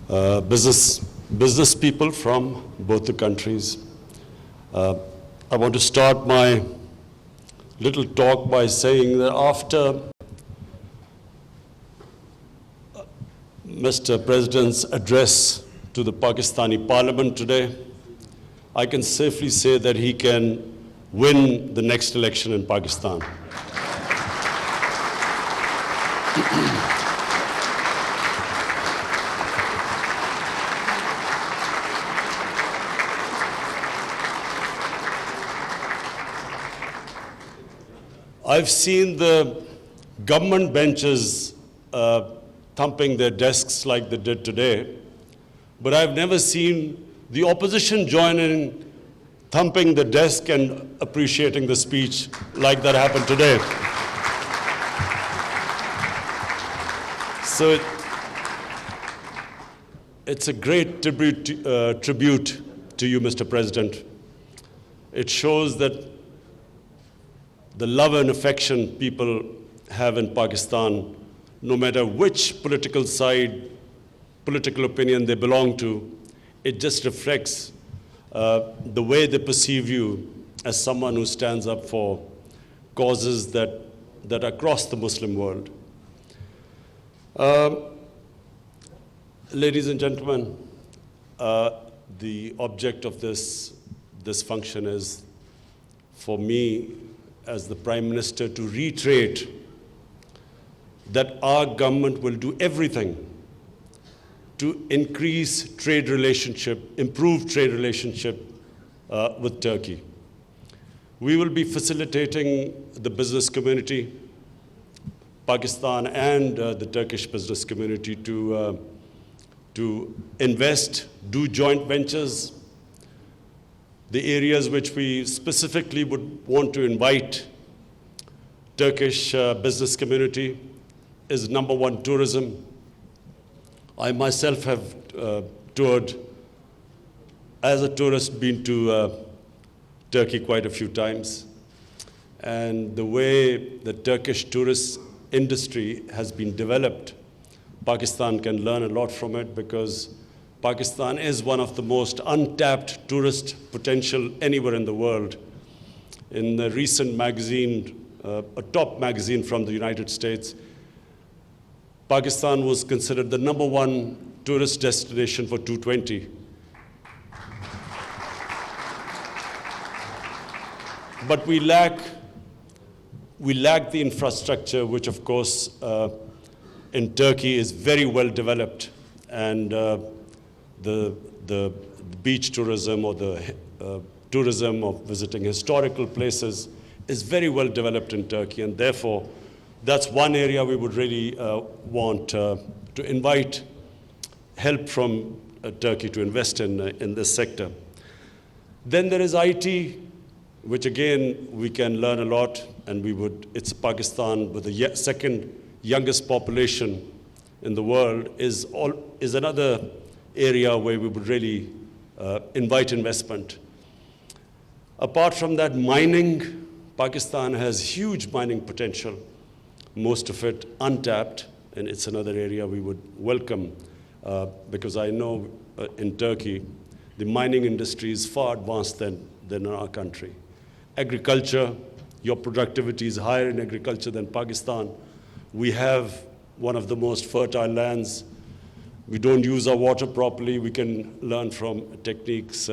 business people from both the countries. I want to start my little talk by saying that after Mr. President's address to the Pakistani Parliament today, I can safely say that he can win the next election in Pakistan. I've seen the government benches thumping their desks like they did today, but I've never seen the opposition join in thumping the desk and appreciating the speech like that happened today. So it's a great tribute to you, Mr. President. It shows that the love and affection people have in Pakistan, no matter which political side, political opinion they belong to, it just reflects the way they perceive you as someone who stands up for causes that are across the Muslim world. Ladies and gentlemen, the object of this function is for me as the Prime Minister to reiterate that our government will do everything to increase trade relationship, improve trade relationship with Turkey. We will be facilitating the business community, Pakistan and the Turkish business community to invest, do joint ventures. The areas which we specifically would want to invite Turkish business community is number one, tourism. I myself have toured as a tourist, been to Turkey quite a few times. And the way the Turkish tourist industry has been developed, Pakistan can learn a lot from it because Pakistan is one of the most untapped tourist potential anywhere in the world. In the recent magazine, a top magazine from the United States, Pakistan was considered the number one tourist destination for 2020. But we lack the infrastructure, which of course in Turkey is very well developed, and the beach tourism or the tourism of visiting historical places is very well developed in Turkey, and therefore that's one area we would really want to invite help from Turkey to invest in this sector. Then there is IT, which again we can learn a lot, and it's Pakistan with the second youngest population in the world is another area where we would really invite investment. Apart from that, mining, Pakistan has huge mining potential, most of it untapped, and it's another area we would welcome because I know in Turkey, the mining industry is far advanced than in our country. Agriculture, your productivity is higher in agriculture than Pakistan. We have one of the most fertile lands. We don't use our water properly. We can learn from techniques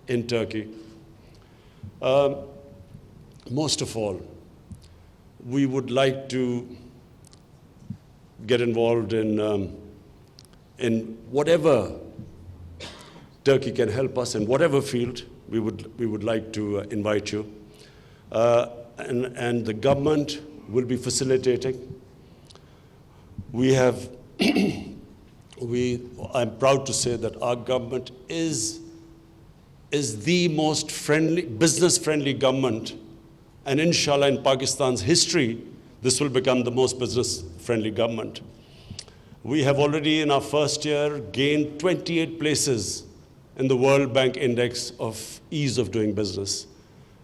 in Turkey. Most of all, we would like to get involved in whatever Turkey can help us in whatever field. We would like to invite you, and the government will be facilitating. I'm proud to say that our government is the most business-friendly government, and inshallah in Pakistan's history, this will become the most business-friendly government. We have already in our first year gained 28 places in the World Bank Index of ease of doing business.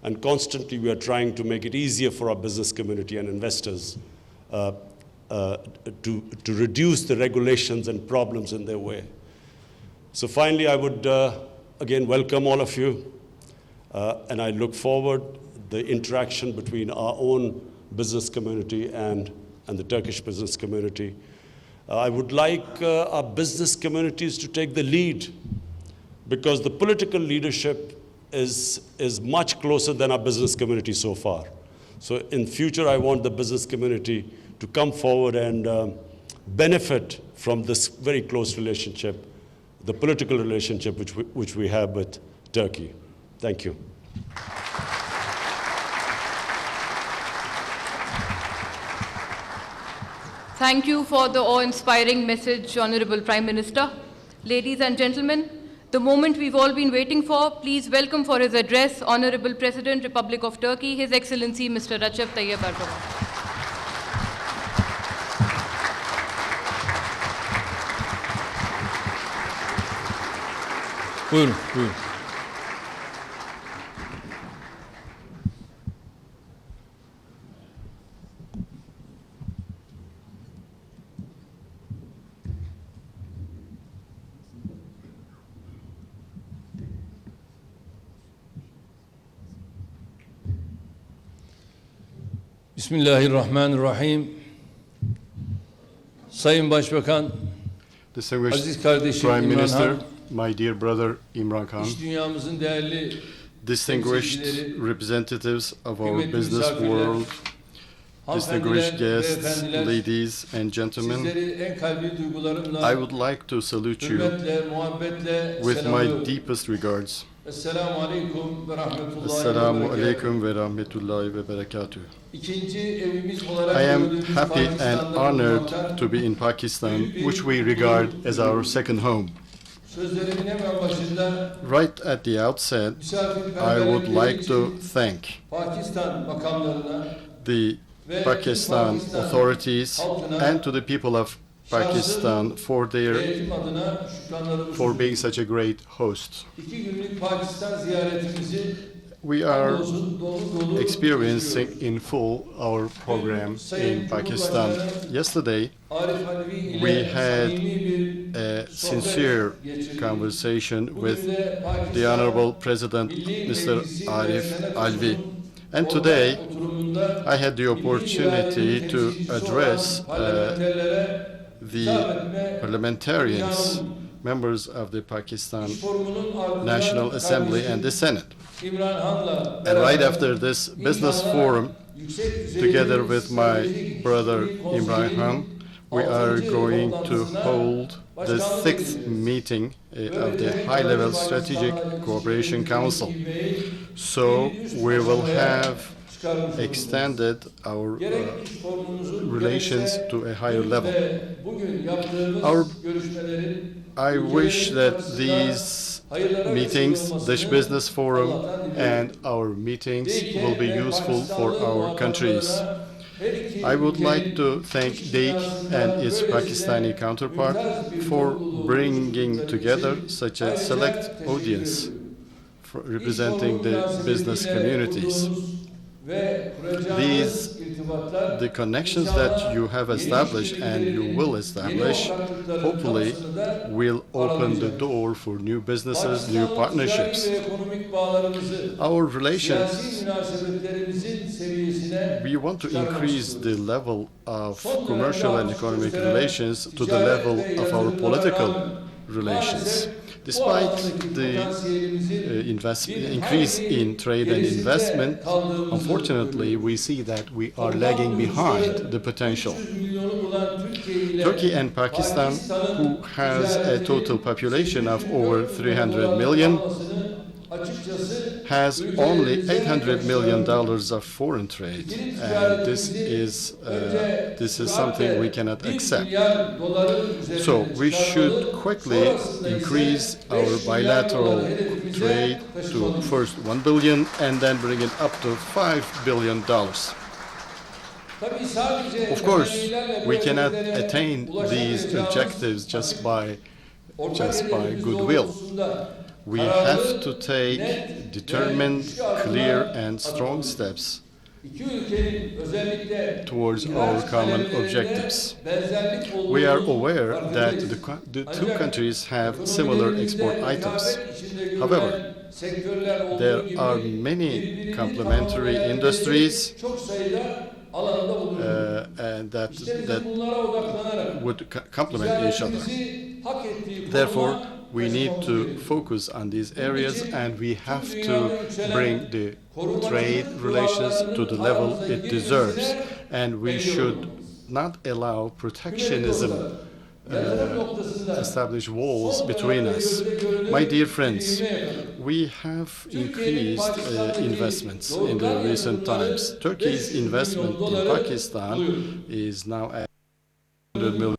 And constantly we are trying to make it easier for our business community and investors to reduce the regulations and problems in their way. So finally, I would again welcome all of you, and I look forward the interaction between our own business community and the Turkish business community. I would like our business communities to take the lead, because the political leadership is much closer than our business community so far. So in future, I want the business community to come forward and benefit from this very close relationship, the political relationship which we have with Turkey. Thank you. Thank you for the awe-inspiring message, Honorable Prime Minister. Ladies and gentlemen, the moment we've all been waiting for, please welcome for his address, Honorable President, Republic of Turkey, His Excellency Mr. Recep Tayyip Erdogan. Buyurun, buyurun. Bismillahirrahmanirrahim. Sayın Başbakan, Distinguished aziz kardeşim Prime İmran Minister, Han, my dear brother Imran Khan, iş dünyamızın değerli distinguished temsilcileri, representatives of our kıymetli business misafirler, world, distinguished hanımefendiler, guests, beyefendiler, ladies and gentlemen, sizleri en kalbi duygularımla, I would like to salute you hürmetle, muhabbetle with my selamlıyorum. deepest regards. Esselamu aleyküm ve rahmetullahi ve Assalamu berekatuhu. alaikum ve rahmetullahi ve barakatuh. İkinci evimiz olarak I am gördüğümüz happy and Pakistan'da honored bulunmaktan, to be in Pakistan, which we regard as our second home. sözlerimin hemen başında Right at the outset, I would like to thank Pakistan makamlarına the ve Pakistan authorities and to the people of Pakistan for eğitim adına şükranlarımı being sunuyorum. such a great host. 2 günlük Pakistan ziyaretimizi We are hamdolsun dolu dolu experiencing geçiriyoruz. in full our program in Pakistan. Yesterday, Arif Alvi ile we had samimi bir a sohbet sincere geçirdik. conversation Bugün with de Pakistan the Honorable President Milli Mr. Meclisi ve Arif Senatosu'nun Alvi. And ortak today, oturumunda I had the milli opportunity iradenin to temsilcisi address olan parlamenterlere the hitap etme parliamentarians, imkanım. members of the Pakistan İş forumunun ardından National Assembly and the Senate. İmran Han'la And beraber right after this business inşallah forum, yüksek düzeyli together with my stratejik brother işbirliği Imran konseyinin Khan, we are altıncı going to toplantısına hold the başkanlık 6th edeceğiz. meeting of the Böylece High-Level Pakistan'la Strategic ilişkilerin Cooperation Council. ivmeyi So bir üst we will aşamaya have çıkarmış olacağız. extended our Gerek iş forumumuzun relations gerekse to a higher dün level. ve bugün yaptığımız Our- görüşmelerin I wish ülkelerin that karşısında these hayırlara meetings, vesile this olmasını business forum Allah'tan diliyorum. and our meetings DİK will be ve useful for Pakistanlı our countries. muhataplarına her iki I would like ülkenin to thank iş DİK dünyasında and its böylesine Pakistani counterpart mümtaz bir for topluluğu bringing oluşturdukları together için such a ayrıca select teşekkür audience ediyorum. representing the business communities. These, the connections that you have established and you will establish, hopefully will open the door for new businesses, new partnerships. Our relations, we want to increase the level of commercial and economic relations to the level of our political relations. Despite the increase in trade and investment, unfortunately, we see that we are lagging behind the potential. Turkey and Pakistan, who has a total population of over 300 million, has only $800 million of foreign trade, and this is something we cannot accept. So we should quickly increase our bilateral trade to first 1 billion and then bring it up to $5 billion. Of course, we cannot attain these objectives just by goodwill. We have to take determined, clear and strong steps İki ülkenin özellikle towards our common objectives. We are aware that the two countries have similar export items. However, there are many complementary industries and that would complement each other. Therefore, we need to focus on these areas, and we have to bring the trade relations to the level it deserves. And we should not allow protectionism establish walls between us. My dear friends, we have increased investments in the recent times. Turkey's investment in Pakistan is now at 100 million.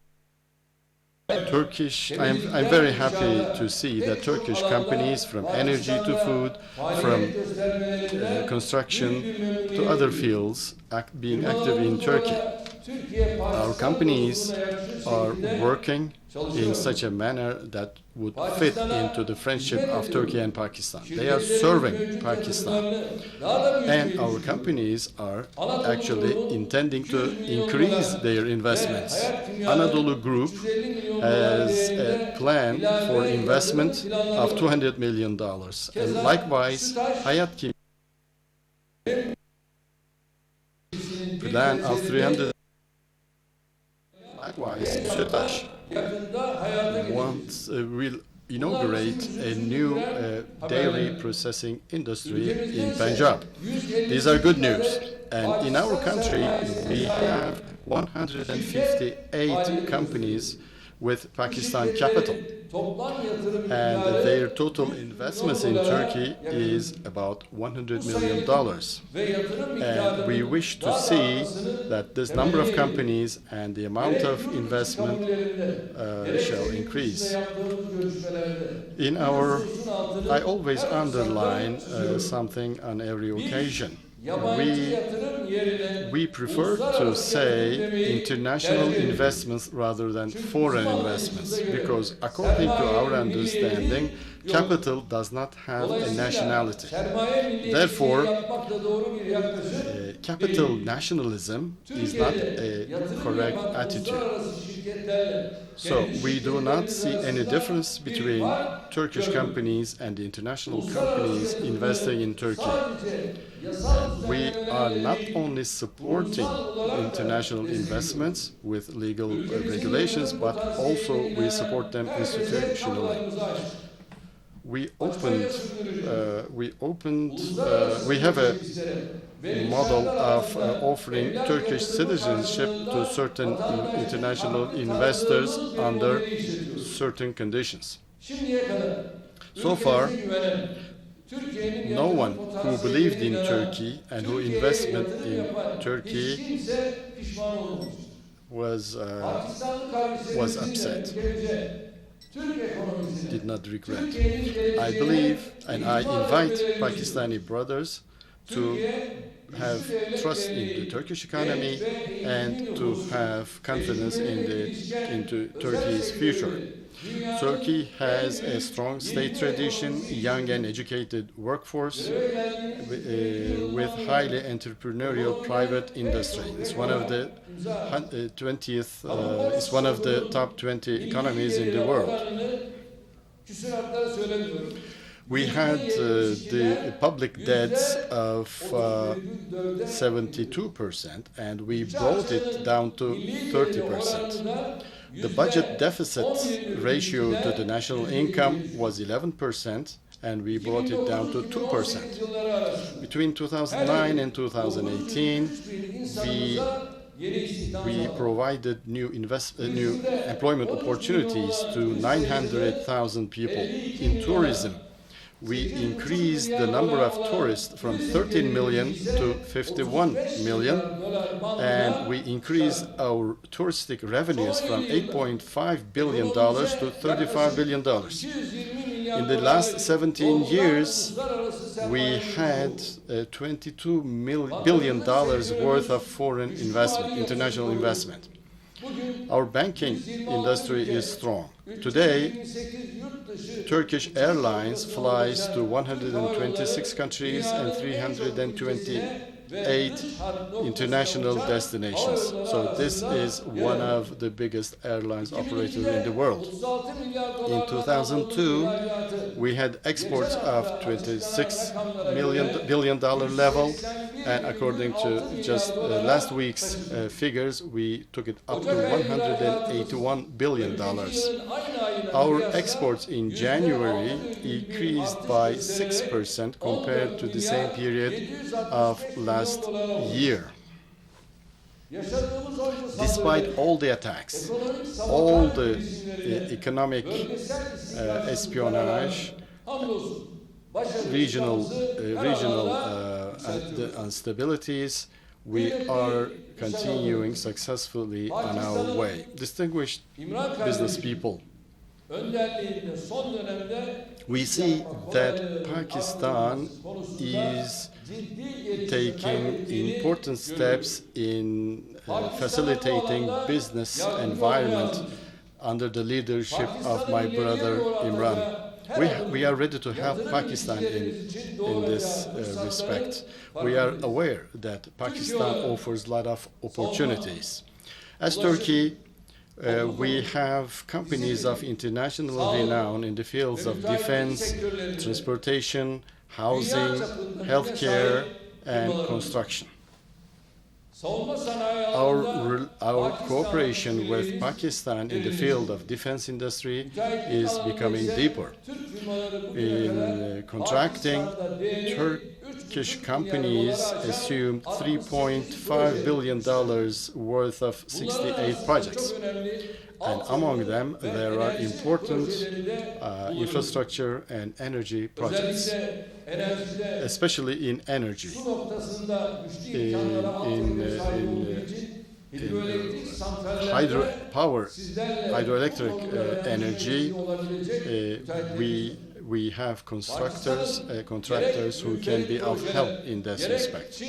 I'm very happy to see that Turkish companies, from energy to food, from construction to other fields, being active in Turkey. Our companies are working in such a manner that would fit into the friendship of Turkey and Pakistan. They are serving Pakistan. And our companies are actually intending to increase their investments. Anadolu Group has a plan for investment of $200 million. And likewise, Hayat Kim plan of 300. Likewise, Sütaş will inaugurate a new dairy processing industry in Punjab. These are good news. And in our country, we have 158 companies with Pakistan capital. And their total investments in Turkey is about $100 million. And we wish to see that this number of companies and the amount of investment shall increase. I always underline something on every occasion. We prefer to say international investments rather than foreign investments, because according to our understanding, capital does not have a nationality. Therefore, capital nationalism is not a correct attitude. So we do not see any difference between Turkish companies and the international companies investing in Turkey. And we are not only supporting international investments with legal regulations, but also we support them institutionally. We have a model of offering Turkish citizenship to certain international investors under certain conditions. So far, no one who believed in Turkey and who invested in Turkey was upset, did not regret. I believe and I invite Pakistani brothers to have trust in the Turkish economy and to have confidence into Turkey's future. Turkey has a strong state tradition, young and educated workforce, with highly entrepreneurial private industry. It's one of the it's one of the top 20 economies in the world. We had the public debts of 72%, and we brought it down to 30%. The budget deficit ratio to the national income was 11%, and we brought it down to 2%. Between 2009 and 2018, we provided new employment opportunities to 900,000 people. In tourism, we increased the number of tourists from 13 million to 51 million, and we increased our touristic revenues from $8.5 billion to $35 billion. In the last 17 years, we had $22 billion worth of foreign investment, international investment. Our banking industry is strong. Today, Turkish Airlines flies to 126 countries and 320 8 international destinations. So this is one of the biggest airlines operated in the world. In 2002, we had exports of $26 billion level, and according to just last week's figures, we took it up to $181 billion. Our exports in January increased by 6% compared to the same period of last year. Despite all the attacks, all the economic espionage, regional instabilities, we are continuing successfully on our way. Distinguished business people, we see that Pakistan is taking important steps in facilitating business environment under the leadership of my brother Imran. We are ready to help Pakistan in this respect. We are aware that Pakistan offers a lot of opportunities. As Turkey, we have companies of international renown in the fields of defense, transportation, housing, healthcare, and construction. Our cooperation with Pakistan in the field of defense industry is becoming deeper. In contracting, Turkish companies assumed $3.5 billion worth of 68 projects. And among them, there are important infrastructure and energy projects, especially in energy. In hydroelectric energy, we have contractors who can be of help in this respect.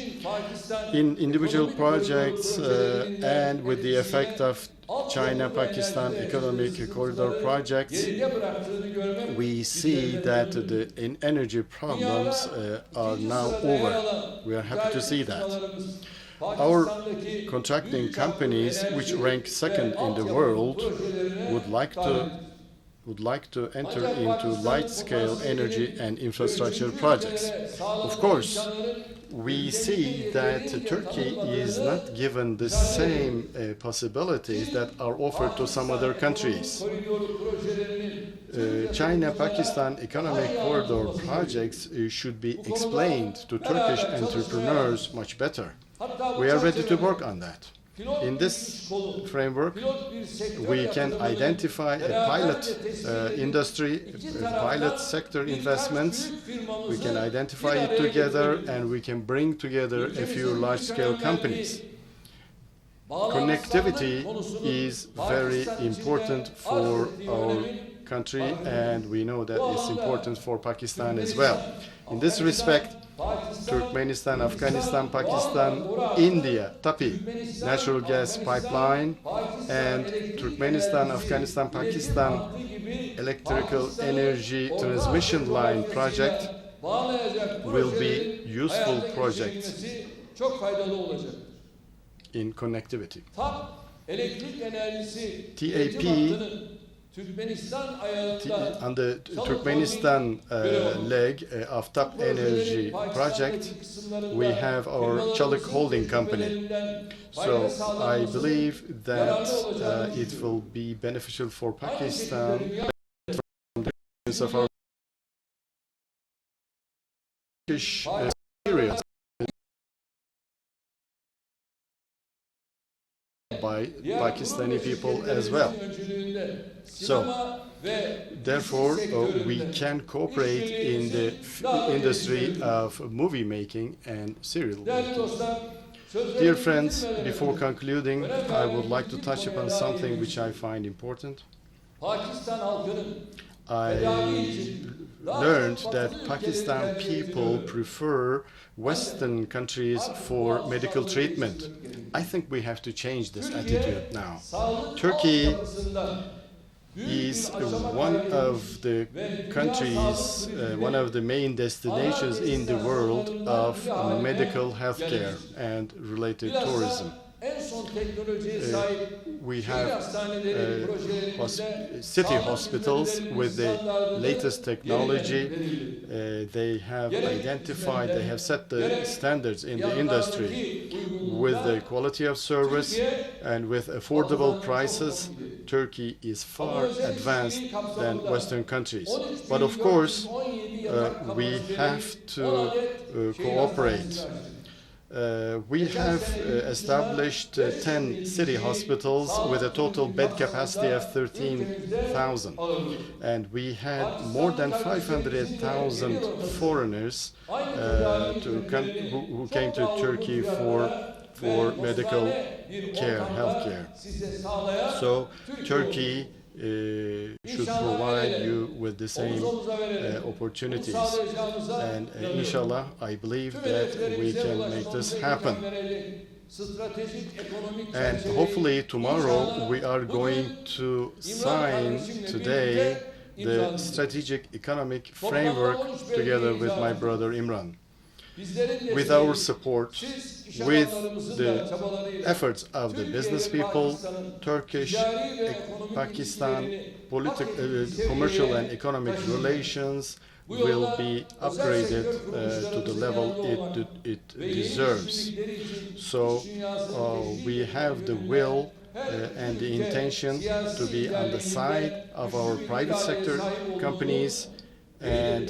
In individual projects and with the effect of China-Pakistan economic corridor projects, we see that the energy problems are now over. We are happy to see that. Our contracting companies, which rank second in the world, would like to enter into light-scale energy and infrastructure projects. Of course, we see that Turkey is not given the same possibilities that are offered to some other countries. China-Pakistan economic corridor projects should be explained to Turkish entrepreneurs much better. We are ready to work on that. In this framework, we can identify a pilot industry, pilot sector investments. We can identify it together, and we can bring together a few large-scale companies. Connectivity is very important for our country, and we know that it's important for Pakistan as well. In this respect, Turkmenistan, Afghanistan, Pakistan, India, TAPI, natural gas pipeline, and Turkmenistan, Afghanistan, Pakistan, electrical energy transmission line project will be useful projects in connectivity. TAP on the Turkmenistan leg of Top Energy project, we have our Çalık holding company. So I believe that it will be beneficial for Pakistan from the experience of our Turkish experience by Pakistani people as well. So, therefore, we can cooperate in the industry of movie making and serial making. Dear friends, before concluding, I would like to touch upon something which I find important. I learned that Pakistan people prefer Western countries for medical treatment. I think we have to change this attitude now. Turkey is one of the countries, one of the main destinations in the world of medical healthcare and related tourism. We have city hospitals with the latest technology. They have identified, they have set the standards in the industry with the quality of service and with affordable prices. Turkey is far advanced than Western countries. But of course, we have to cooperate. We have established 10 city hospitals with a total bed capacity of 13,000. And we had more than 500,000 foreigners who came to Turkey for medical care, healthcare. So Turkey should provide you with the same opportunities. And inshallah, I believe that we can make this happen. And hopefully tomorrow we are going to sign today the strategic economic framework together with my brother Imran. With our support, with the efforts of the business people, Turkish, Pakistan, commercial and economic relations will be upgraded to the level it deserves. So we have the will and the intention to be on the side of our private sector companies and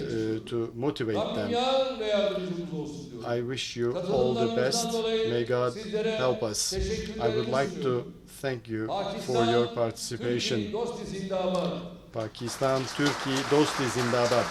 to motivate them. I wish you all the best. May God help us. I would like to thank you for your participation. Pakistan, Turkey, Dosti Zindabad.